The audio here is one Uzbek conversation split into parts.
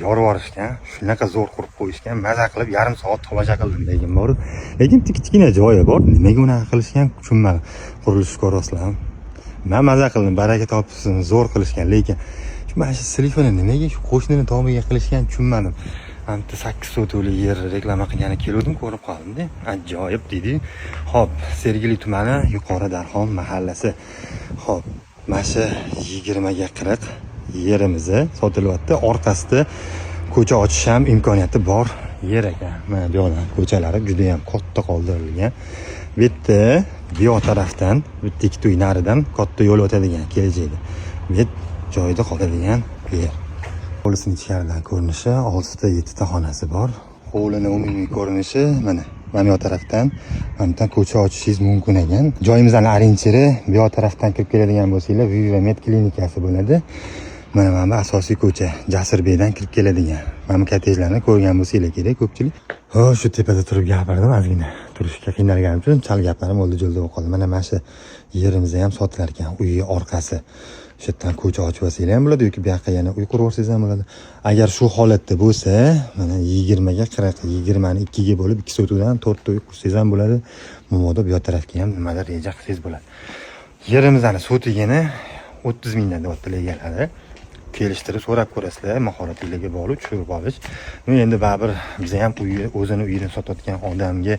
yorib yuborishgan, shunaqa zo'r qurib qo'yishgan, maza qilib yarim soat tomosha qildim lekin bor. Lekin kichkina joyi bor, nimaga unaqa qilishgan tushunmadim. Qurilishkor rostlam. Men maza qildim, baraka topsin, zo'r qilishgan, lekin mana shu telefonni nimaga shu qo'shnini tomiga qilishgan tushunmadim. Anta 8 sotuvli yer reklama qilgani keldim, ko'rib qoldim-da. Ajoyib dedi. Xo'p, Sergeli tumani, Yuqori Darxon mahallasi. Xo'p, mana shu 20 ga 40 yerimizni sotilyapti. Orqasida ko'cha ochish ham imkoniyati bor yer ekan. Mana bu yoqdan ko'chalari juda ham katta qoldirilgan. Bu yerda bu yoq tarafdan, bitta ikki to'y naridan katta yo'l o'tadigan kelajakda. Bu joyda qoladigan yer. Hovlisining ichkaridan ko'rinishi 6 ta 7 ta xonasi bor. Hovlining umumiy ko'rinishi mana bu tarafdan mana ko'cha ochishingiz mumkin ekan. Joyimizning orinchiri bu tarafdan kirib keladigan bo'lsanglar, Viva Med klinikasi bo'ladi. Mana asosiy ko'cha Jasurbekdan kirib keladigan. Mana kottejlarni ko'rgan bo'lsanglar kerak ko'pchilik. Shu tepada turib gapirdim, ozgina turishga qiynalganim uchun chal gaplarim o'ldi-jo'ldi bo'lib qoldi. Mana shu yerimiz ham sotilar ekan, uyning orqasi. Shu yerdan ko'cha ochib olsanglar ham bo'ladi yoki bu yoqqa yana uy qurib olsangiz ham bo'ladi. Agar shu holatda bo'lsa, mana 20 ga 40, 20 ni 2 ga bo'lib 2 sotuvdan 4 ta uy qursangiz ham bo'ladi. Momoda bu yoq tarafga ham nimalar reja qilsangiz bo'ladi. Yerimizning sotigini 30 mingdan deyapti legalari. Kelishtirib so'rab ko'rasizlar, mahoratingizga bog'liq tushirib olish. Endi baribir biz ham o'zini uyini sotayotgan odamga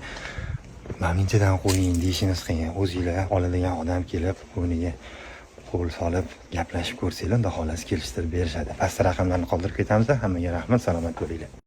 maminchadan qo'ying deyishimiz qiyin. O'zingizlar oladigan odam kelib, o'rniga qo'l solib gaplashib ko'rsanglar, xudo xolasi kelishtirib berishadi. Pastda raqamlarni qoldirib ketamiz. Hammaga rahmat, salomat bo'linglar.